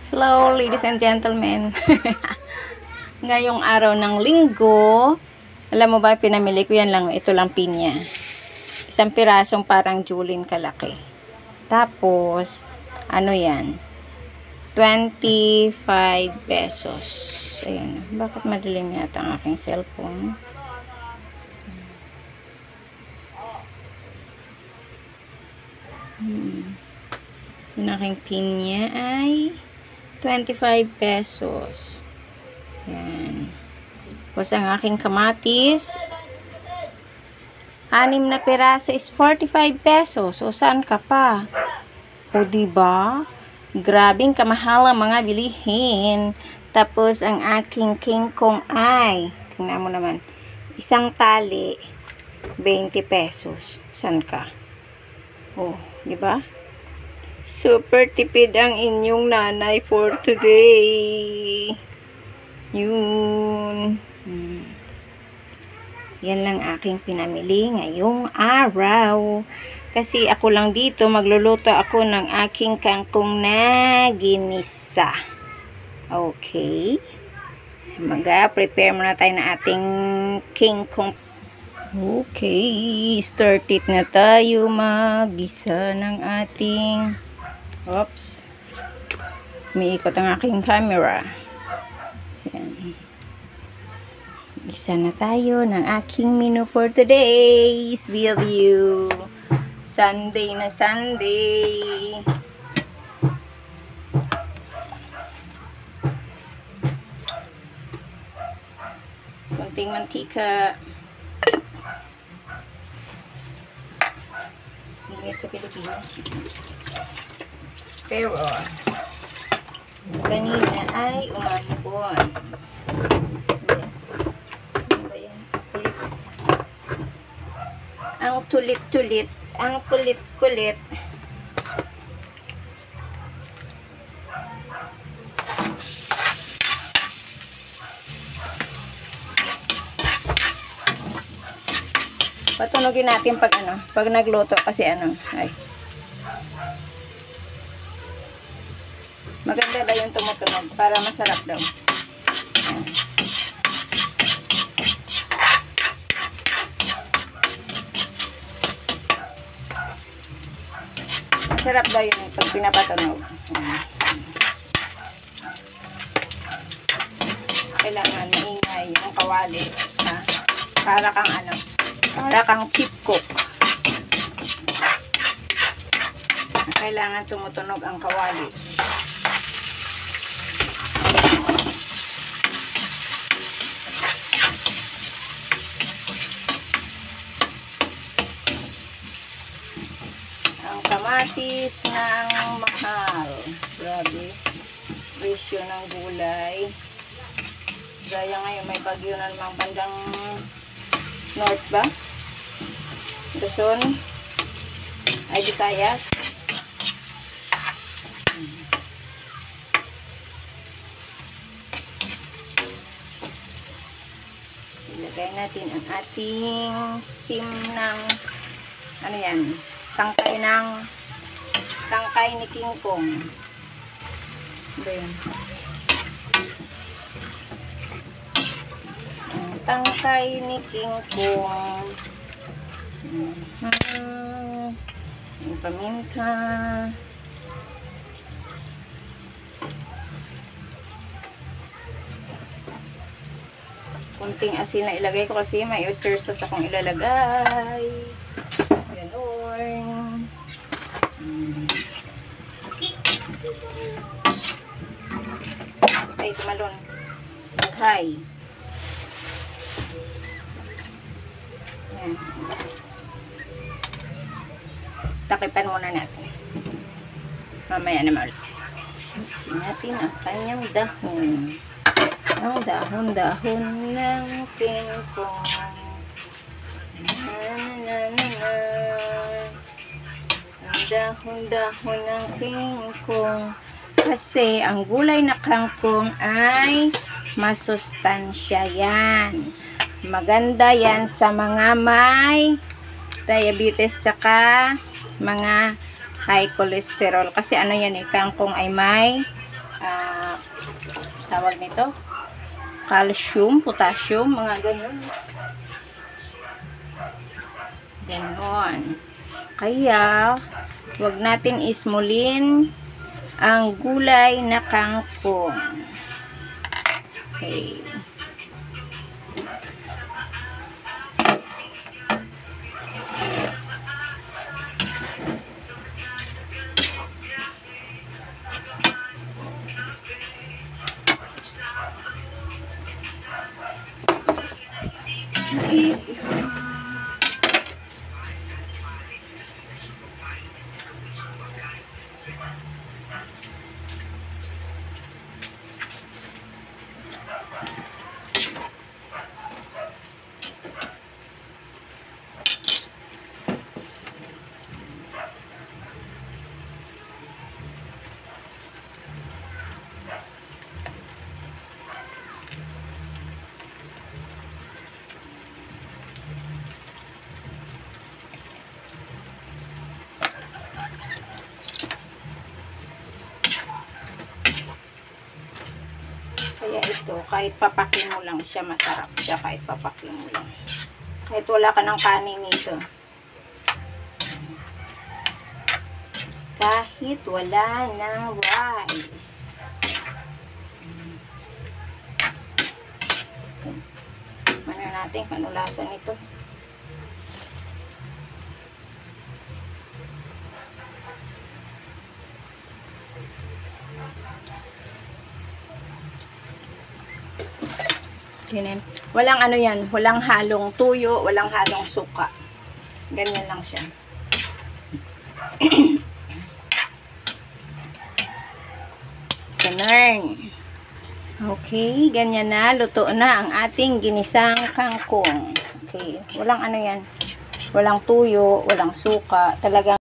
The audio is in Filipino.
Hello, ladies and gentlemen. Ngayong araw ng linggo, alam mo ba, pinamili ko yan lang, ito lang pinya. Isang pirasong parang julin kalaki. Tapos, ano yan? 25 pesos. Ayan. Bakit madilim yata ang aking cellphone? Yung aking pinya ay 25 pesos. Yan. Tapos ang aking kamatis, 6 na piraso is 45 pesos. O saan ka pa? O diba? Grabing kamahal ang mga bilihin. Tapos ang aking kingkong ay, tingnan mo naman, isang tali, 20 pesos. Saan ka? O, diba? Super tipid ang inyong nanay for today. Yun. Yan lang aking pinamili ngayong araw. Kasi ako lang dito, magluluto ako ng aking kangkong na ginisa. Okay. Prepare muna tayo ng ating kingkong. Okay. Start it na tayo mag-gisa ng ating... Oops. Umiikot ang aking camera. Yan. Isa na tayo ng aking menu for today's video. Sunday na Sunday. Konting mantika. Init sa Pilipinas. Pero, kanina ay umambon. Ano ba yan? Ang tulit-tulit, ang kulit-kulit. Patunogin natin pag nagluto kasi ay. Maganda daw yung tumutunog para masarap daw. Ayan. Masarap daw yun pag pinapatunog. Kailangan maingay yung kawali. Ha? Para kang chip cook. Kailangan tumutunog ang kawali. Ang kamatis ng mahal. Grabe. Presyo ng gulay. Gaya ngayon may bagyo na namang bandang north ba? Luzon. Ay Visayas. Ilagay natin ang ating steam ng ano yan? Tangkay ni King Kong. Ba yan? Tangkay ni King Kong. Yung paminta. Kunting asin na ilagay ko kasi may oyster sauce akong ilalagay. Ganon. Ay, tumalon. Hi. Yan. Takipan muna natin. Mamaya naman. Natin ang kanyang dahon. Ang dahon-dahon ng kingkong. Ang dahon-dahon ng kingkong. Kasi ang gulay na kangkong ay masustansya yan. Maganda yan sa mga may diabetes tsaka mga high cholesterol. Kasi ano yan kangkong ay may tawag nito, calcium, potassium, mga ganun. Ganon. Kaya, wag natin ismulin ang gulay na kangkong. Okay. Kaya ito, kahit papakin mo lang siya, masarap siya kahit papakin mo lang. Kahit wala ka ng kanin nito. Kahit wala ng rice. Ano natin, panulasan nito. Ganyan. Walang ano yan, walang halong tuyo, walang halong suka. Ganyan lang siya. Ganun. Okay, ganyan na. Luto na ang ating ginisang kangkong. Okay, walang ano yan. Walang tuyo, walang suka. Talagang